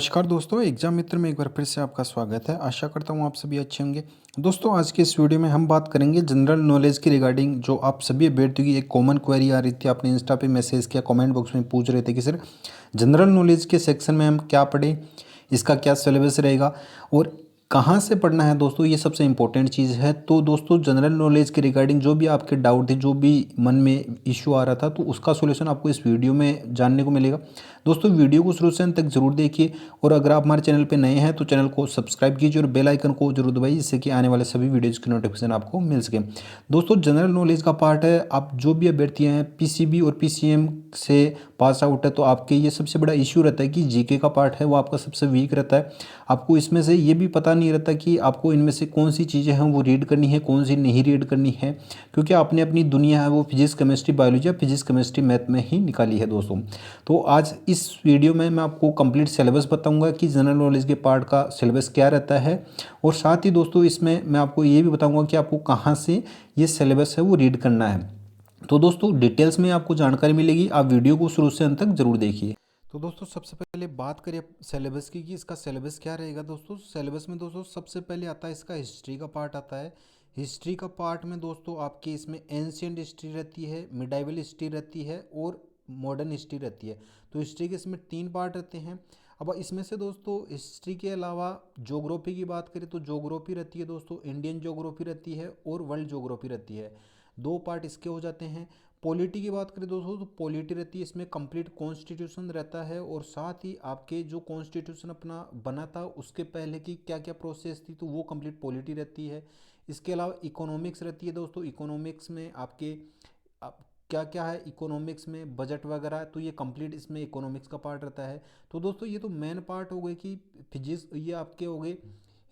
नमस्कार दोस्तों, एग्जाम मित्र में एक बार फिर से आपका स्वागत है। आशा करता हूँ आप सभी अच्छे होंगे। दोस्तों, आज के इस वीडियो में हम बात करेंगे जनरल नॉलेज की रिगार्डिंग जो आप सभी अभ्यर्थियों की एक कॉमन क्वेरी आ रही थी। आपने इंस्टा पे मैसेज किया, कमेंट बॉक्स में पूछ रहे थे कि सर जनरल नॉलेज के सेक्शन में हम क्या पढ़ें, इसका क्या सिलेबस रहेगा और कहाँ से पढ़ना है। दोस्तों, ये सबसे इंपॉर्टेंट चीज़ है। तो दोस्तों, जनरल नॉलेज के रिगार्डिंग जो भी आपके डाउट थे, जो भी मन में इश्यू आ रहा था, तो उसका सॉल्यूशन आपको इस वीडियो में जानने को मिलेगा। दोस्तों, वीडियो को शुरू से अंत तक जरूर देखिए और अगर आप हमारे चैनल पर नए हैं तो चैनल को सब्सक्राइब कीजिए और बेल आइकन को जरूर दबाइए, जिससे कि आने वाले सभी वीडियोज़ की नोटिफिकेशन आपको मिल सके। दोस्तों, जनरल नॉलेज का पार्ट है। आप जो भी अभ्यर्थी हैं पीसीबी और पीसीएम से पास आउट है, तो आपके ये सबसे बड़ा इश्यू रहता है कि जीके का पार्ट है वो आपका सबसे वीक रहता है। आपको इसमें से ये भी पता नहीं रहता कि आपको इनमें से कौन सी चीज़ें हैं वो रीड करनी है, कौन सी नहीं रीड करनी है, क्योंकि आपने अपनी दुनिया है वो फिजिक्स केमिस्ट्री बायोलॉजी या फिजिक्स केमिस्ट्री मैथ में ही निकाली है। दोस्तों, तो आज इस वीडियो में मैं आपको कंप्लीट सिलेबस बताऊंगा कि जनरल नॉलेज के पार्ट का सिलेबस क्या रहता है, और साथ ही दोस्तों इसमें मैं आपको ये भी बताऊंगा कि आपको कहाँ से ये सिलेबस है वो रीड करना है। तो दोस्तों, डिटेल्स में आपको जानकारी मिलेगी, आप वीडियो को शुरू से अंत तक जरूर देखिए। तो दोस्तों, सबसे पहले बात करें सिलेबस की कि इसका सिलेबस क्या रहेगा। दोस्तों, सिलेबस में दोस्तों सबसे पहले आता है इसका हिस्ट्री का पार्ट आता है। हिस्ट्री का पार्ट में दोस्तों आपके इसमें एंशियंट हिस्ट्री रहती है, मिडाइवल हिस्ट्री रहती है और मॉडर्न हिस्ट्री रहती है। तो हिस्ट्री के इसमें 3 पार्ट रहते हैं। अब इसमें से दोस्तों हिस्ट्री के अलावा ज्योग्राफी की बात करें तो ज्योग्राफी रहती है दोस्तों, इंडियन ज्योग्राफी रहती है और वर्ल्ड ज्योग्राफी रहती है। 2 पार्ट इसके हो जाते हैं। पॉलिटी की बात करें दोस्तों तो पॉलिटी रहती है, इसमें कंप्लीट कॉन्स्टिट्यूशन रहता है और साथ ही आपके जो कॉन्स्टिट्यूशन अपना बना था उसके पहले की क्या क्या प्रोसेस थी तो वो कंप्लीट पॉलिटी रहती है। इसके अलावा इकोनॉमिक्स रहती है दोस्तों। इकोनॉमिक्स में आपके क्या क्या है, इकोनॉमिक्स में बजट वगैरह, तो ये कंप्लीट इसमें इकोनॉमिक्स का पार्ट रहता है। तो दोस्तों ये तो मेन पार्ट हो गई कि फिजिक्स, ये आपके हो गए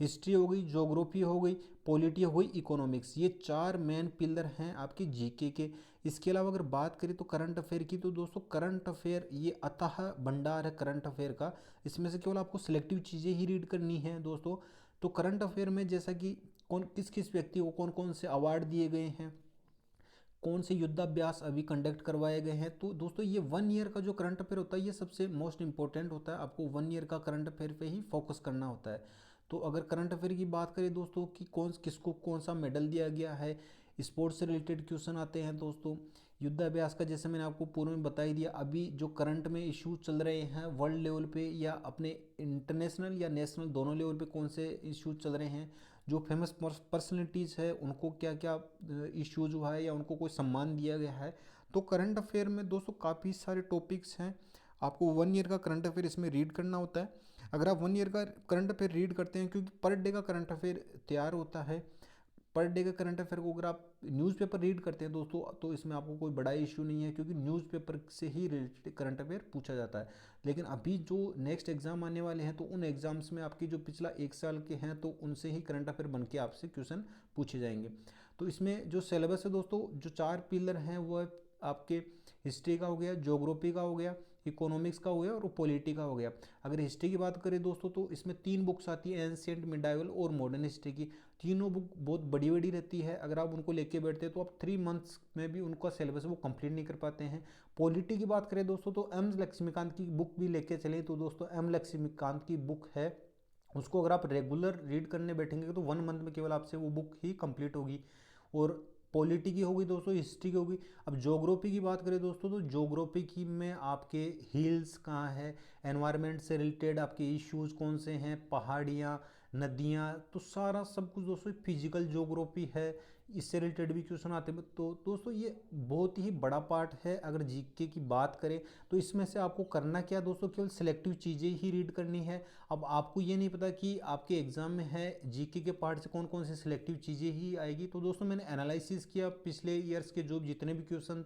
हिस्ट्री हो गई, ज्योग्राफी हो गई, पॉलिटी हो गई, इकोनॉमिक्स, ये 4 मेन पिलर हैं आपके जीके के। इसके अलावा अगर बात करें तो करंट अफेयर की, तो दोस्तों करंट अफेयर ये अथाह भंडार है करंट अफेयर का। इसमें से केवल आपको सिलेक्टिव चीज़ें ही रीड करनी है दोस्तों। तो करंट अफेयर में जैसा कि कौन किस किस व्यक्ति को कौन कौन से अवार्ड दिए गए हैं, कौन से युद्धाभ्यास अभी कंडक्ट करवाए गए हैं, तो दोस्तों ये 1 ईयर का जो करंट अफेयर होता है ये सबसे मोस्ट इंपॉर्टेंट होता है। आपको 1 ईयर का करंट अफेयर पे ही फोकस करना होता है। तो अगर करंट अफेयर की बात करें दोस्तों कि कौन किसको कौन सा मेडल दिया गया है, स्पोर्ट्स से रिलेटेड क्वेश्चन आते हैं दोस्तों। युद्धाभ्यास का जैसे मैंने आपको पूर्व में बता ही दिया, अभी जो करंट में इशू चल रहे हैं वर्ल्ड लेवल पे या अपने इंटरनेशनल या नेशनल दोनों लेवल पे कौन से इशू चल रहे हैं, जो फेमस पर्सनैलिटीज़ है उनको क्या क्या इश्यूज हुआ है या उनको कोई सम्मान दिया गया है। तो करंट अफेयर में दोस्तों काफ़ी सारे टॉपिक्स हैं। आपको 1 ईयर का करंट अफेयर इसमें रीड करना होता है। अगर आप 1 ईयर का करंट अफेयर रीड करते हैं, क्योंकि पर डे का करंट अफेयर तैयार होता है, पर डे का करंट अफेयर को अगर आप न्यूज़पेपर रीड करते हैं दोस्तों तो इसमें आपको कोई बड़ा इशू नहीं है, क्योंकि न्यूज़पेपर से ही रिलेटेड करंट अफेयर पूछा जाता है। लेकिन अभी जो नेक्स्ट एग्जाम आने वाले हैं तो उन एग्जाम्स में आपकी जो पिछला 1 साल के हैं तो उनसे ही करंट अफेयर बन के आपसे क्वेश्चन पूछे जाएंगे। तो इसमें जो सिलेबस है दोस्तों, जो 4 पिलर हैं वो है आपके हिस्ट्री का हो गया, ज्योग्राफी का हो गया, इकोनॉमिक्स का हो गया और पॉलिटी का हो गया। अगर हिस्ट्री की बात करें दोस्तों तो इसमें 3 बुक्स आती है, एंशिएंट, मिडाइवल और मॉडर्न हिस्ट्री की। तीनों बुक बहुत बड़ी बड़ी रहती है। अगर आप उनको लेके बैठते हैं तो आप 3 मंथ्स में भी उनका सिलेबस वो कंप्लीट नहीं कर पाते हैं। पॉलिटी की बात करें दोस्तों तो एम लक्ष्मीकांत की बुक भी लेके चले, तो दोस्तों एम लक्ष्मीकांत की बुक है, उसको अगर आप रेगुलर रीड करने बैठेंगे तो 1 मंथ में केवल आपसे वो बुक ही कंप्लीट होगी। और पॉलिटी की होगी दोस्तों, हिस्ट्री की होगी। अब ज्योग्राफी की बात करें दोस्तों तो ज्योग्राफी की में आपके हिल्स कहाँ है, एनवायरनमेंट से रिलेटेड आपके इश्यूज कौन से हैं, पहाड़ियाँ, नदियाँ, तो सारा सब कुछ दोस्तों फिजिकल ज्योग्राफी है, इससे रिलेटेड भी क्वेश्चन आते हैं। तो दोस्तों ये बहुत ही बड़ा पार्ट है। अगर जीके की बात करें तो इसमें से आपको करना क्या दोस्तों, केवल सिलेक्टिव चीज़ें ही रीड करनी है। अब आपको ये नहीं पता कि आपके एग्जाम में है जीके के पार्ट से कौन कौन सी सिलेक्टिव चीज़ें ही आएगी। तो दोस्तों मैंने एनालिसिस किया पिछले ईयर्स के जो जितने भी क्वेश्चन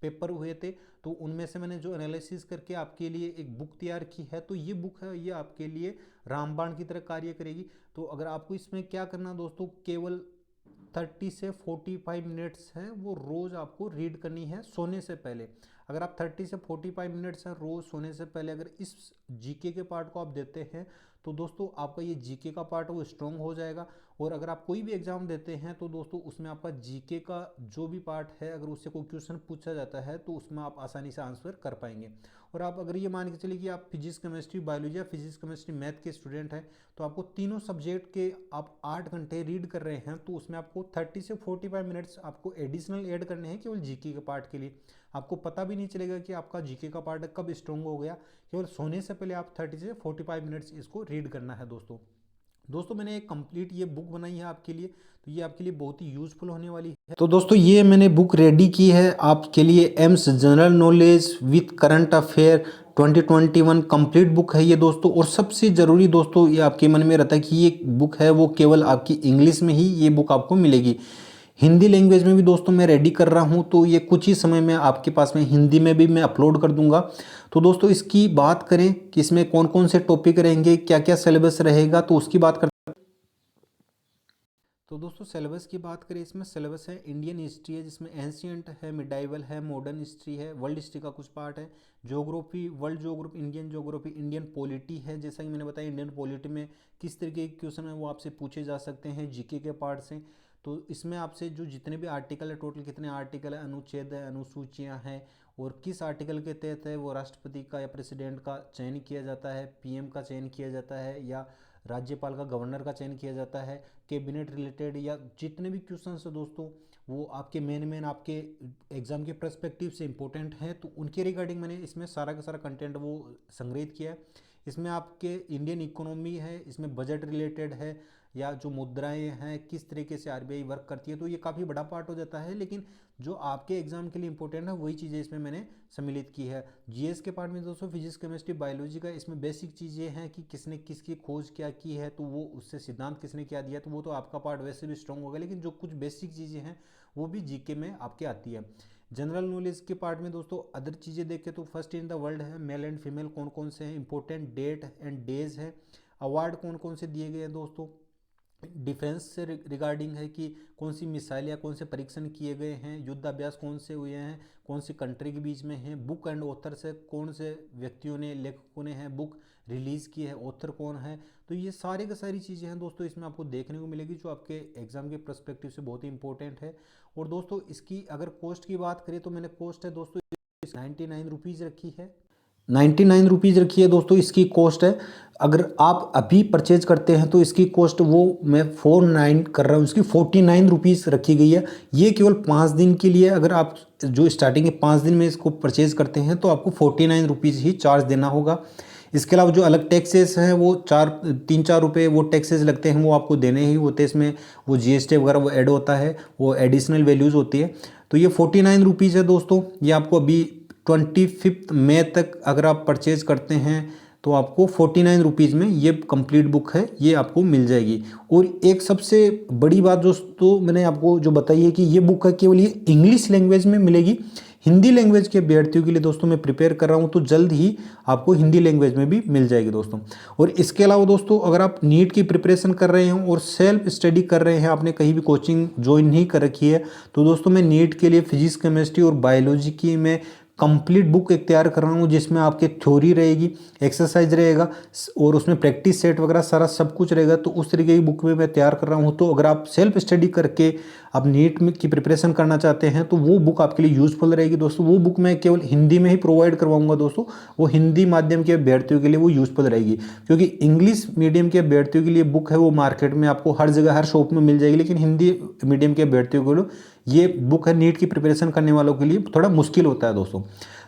पेपर हुए थे, तो उनमें से मैंने जो एनालिसिस करके आपके लिए एक बुक तैयार की है। तो ये बुक है, ये आपके लिए रामबाण की तरह कार्य करेगी। तो अगर आपको इसमें क्या करना दोस्तों, केवल 30 से 45 मिनट्स हैं वो रोज़ आपको रीड करनी है सोने से पहले। अगर आप 30 से 45 मिनट्स हैं रोज़ सोने से पहले अगर इस जीके के पार्ट को आप देते हैं तो दोस्तों आपका ये जीके का पार्ट वो स्ट्रॉन्ग हो जाएगा। और अगर आप कोई भी एग्जाम देते हैं तो दोस्तों उसमें आपका जीके का जो भी पार्ट है, अगर उससे कोई क्वेश्चन पूछा जाता है तो उसमें आप आसानी से आंसर कर पाएंगे। और आप अगर ये मान के चलिए कि आप फिजिक्स केमिस्ट्री बायोलॉजी या फिजिक्स केमिस्ट्री मैथ के स्टूडेंट हैं, तो आपको तीनों सब्जेक्ट के आप 8 घंटे रीड कर रहे हैं, तो उसमें आपको 30 से 45 मिनट्स आपको एडिशनल ऐड करने हैं केवल जीके के पार्ट के लिए। आपको पता भी नहीं चलेगा कि आपका जीके का पार्ट कब स्ट्रॉन्ग हो गया। केवल सोने से पहले आप 30 से 45 मिनट्स इसको रीड करना है दोस्तों मैंने एक कंप्लीट ये बुक बनाई है आपके लिए, तो ये आपके लिए बहुत ही यूजफुल होने वाली है। तो दोस्तों ये मैंने बुक रेडी की है आपके लिए, AIIMS general knowledge with current affair 2021 complete book है ये दोस्तों। और सबसे ज़रूरी दोस्तों ये आपके मन में रहता है कि ये बुक है वो केवल आपकी इंग्लिश में ही ये बुक आपको मिलेगी। हिंदी लैंग्वेज में भी दोस्तों मैं रेडी कर रहा हूँ, तो ये कुछ ही समय में आपके पास में हिंदी में भी मैं अपलोड कर दूंगा। तो दोस्तों इसकी बात करें कि इसमें कौन कौन से टॉपिक रहेंगे, क्या क्या सिलेबस रहेगा, तो उसकी बात करते हैं। तो दोस्तों सिलेबस की बात करें, इसमें सिलेबस है इंडियन हिस्ट्री है, जिसमें एंशियंट है, मिडाइवल है, मॉडर्न हिस्ट्री है, वर्ल्ड हिस्ट्री का कुछ पार्ट है, geography, world geography, Indian geography, Indian polity है, जैसा कि मैंने बताया इंडियन पॉलिटी में किस तरीके के क्वेश्चन है वो आपसे पूछे जा सकते हैं जीके के पार्ट से। तो इसमें आपसे जो जितने भी आर्टिकल है, टोटल कितने आर्टिकल है, अनुच्छेद है, अनुसूचियाँ हैं, और किस आर्टिकल के तहत है वो राष्ट्रपति का या प्रेसिडेंट का चयन किया जाता है, पीएम का चयन किया जाता है, या राज्यपाल का, गवर्नर का चयन किया जाता है, कैबिनेट रिलेटेड, या जितने भी क्वेश्चन है दोस्तों वो आपके मेन आपके एग्जाम के पर्सपेक्टिव से इंपॉर्टेंट हैं, तो उनके रिगार्डिंग मैंने इसमें सारा का सारा कंटेंट वो संग्रहित किया है। इसमें आपके इंडियन इकोनॉमी है, इसमें बजट रिलेटेड है, या जो मुद्राएं हैं किस तरीके से आरबीआई वर्क करती है, तो ये काफ़ी बड़ा पार्ट हो जाता है। लेकिन जो आपके एग्जाम के लिए इंपॉर्टेंट है वही चीज़ें इसमें मैंने सम्मिलित की है। जीएस के पार्ट में दोस्तों फिजिक्स केमिस्ट्री बायोलॉजी का, इसमें बेसिक चीज़ें हैं कि किसने किसकी खोज क्या की है, तो वो उससे सिद्धांत किसने क्या दिया, तो वो तो आपका पार्ट वैसे भी स्ट्रॉन्ग होगा, लेकिन जो कुछ बेसिक चीज़ें हैं वो भी जीके में आपके आती है। जनरल नॉलेज के पार्ट में दोस्तों अदर चीज़ें देखें तो फर्स्ट इन द वर्ल्ड है, मेल एंड फीमेल कौन कौन से हैं, इंपॉर्टेंट डेट एंड डेज है, अवार्ड कौन कौन से दिए गए हैं दोस्तों, डिफेंस से रिगार्डिंग है कि कौन सी मिसाइल या कौन से परीक्षण किए गए हैं, युद्ध अभ्यास कौन से हुए हैं, कौन सी कंट्री के बीच में हैं, बुक एंड ऑथर से कौन से व्यक्तियों ने, लेखकों ने हैं बुक रिलीज़ की है, ऑथर कौन है। तो ये सारी की सारी चीज़ें हैं दोस्तों इसमें आपको देखने को मिलेगी, जो आपके एग्जाम के पर्सपेक्टिव से बहुत ही इंपॉर्टेंट है। और दोस्तों इसकी अगर कॉस्ट की बात करें तो मैंने कॉस्ट है दोस्तों 99 रुपीज़ रखी है, 99 रुपीज़ रखी है दोस्तों इसकी कॉस्ट है। अगर आप अभी परचेज करते हैं तो इसकी कॉस्ट वो मैं 49 कर रहा हूँ, इसकी 49 रुपीज़ रखी गई है। ये केवल 5 दिन के लिए, अगर आप जो स्टार्टिंग के 5 दिन में इसको परचेज करते हैं तो आपको 49 रुपीज़ ही चार्ज देना होगा। इसके अलावा जो अलग टैक्सेस हैं वो 3-4 रुपये वो टैक्सेस लगते हैं, वो आपको देने ही होते हैं। इसमें वो जीएसटी वगैरह वो ऐड होता है, वो एडिशनल वैल्यूज़ होती है। तो ये 49 रुपीज़ है दोस्तों। ये आपको अभी 25 मई तक अगर आप परचेज़ करते हैं तो आपको 49 रुपीज़ में ये कंप्लीट बुक है ये आपको मिल जाएगी। और एक सबसे बड़ी बात दोस्तों मैंने आपको जो बताई है कि ये बुक है केवल ये इंग्लिश लैंग्वेज में मिलेगी। हिंदी लैंग्वेज के अभ्यर्थियों के लिए दोस्तों मैं प्रिपेयर कर रहा हूँ, तो जल्द ही आपको हिंदी लैंग्वेज में भी मिल जाएगी दोस्तों। और इसके अलावा दोस्तों अगर आप नीट की प्रिपरेशन कर रहे हैं और सेल्फ स्टडी कर रहे हैं, आपने कहीं भी कोचिंग ज्वाइन नहीं कर रखी है, तो दोस्तों मैं नीट के लिए फिजिक्स केमिस्ट्री और बायोलॉजी की मैं कंप्लीट बुक एक तैयार कर रहा हूँ, जिसमें आपके थ्योरी रहेगी, एक्सरसाइज रहेगा और उसमें प्रैक्टिस सेट वगैरह सारा सब कुछ रहेगा। तो उस तरीके की बुक में मैं तैयार कर रहा हूँ। तो अगर आप सेल्फ स्टडी करके आप नीट में की प्रिपरेशन करना चाहते हैं तो वो बुक आपके लिए यूज़फुल रहेगी दोस्तों। वो बुक मैं केवल हिंदी में ही प्रोवाइड करवाऊंगा दोस्तों, वो हिंदी माध्यम के अभ्यर्थियों के लिए वो यूज़फुल रहेगी, क्योंकि इंग्लिश मीडियम के अभ्यर्थियों के लिए बुक है वो मार्केट में आपको हर जगह हर शॉप में मिल जाएगी, लेकिन हिंदी मीडियम के अभ्यर्थियों को ये बुक है नीट की प्रिपरेशन करने वालों के लिए थोड़ा मुश्किल होता है दोस्तों।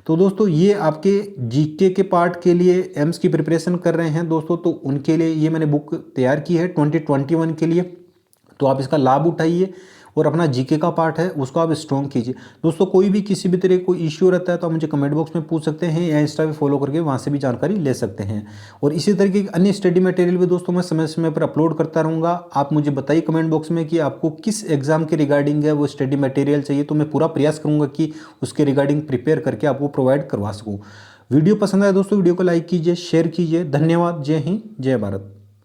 तो दोस्तों ये आपके जीके के पार्ट के लिए एम्स की प्रिपरेशन कर रहे हैं दोस्तों, तो उनके लिए ये मैंने बुक तैयार की है 2021 के लिए। तो आप इसका लाभ उठाइए और अपना जीके का पार्ट है उसको आप स्ट्रॉन्ग कीजिए दोस्तों। कोई भी किसी भी तरह कोई इश्यू रहता है तो आप मुझे कमेंट बॉक्स में पूछ सकते हैं, या इंस्टा पे फॉलो करके वहाँ से भी जानकारी ले सकते हैं। और इसी तरीके की अन्य स्टडी मटेरियल भी दोस्तों मैं समय समय पर अपलोड करता रहूँगा। आप मुझे बताइए कमेंट बॉक्स में कि आपको किस एग्जाम के रिगार्डिंग है वो स्टडी मटेरियल चाहिए, तो मैं पूरा प्रयास करूँगा कि उसके रिगार्डिंग प्रिपेयर करके आपको प्रोवाइड करवा सकूँ। वीडियो पसंद आया दोस्तों वीडियो को लाइक कीजिए, शेयर कीजिए। धन्यवाद। जय हिंद, जय भारत।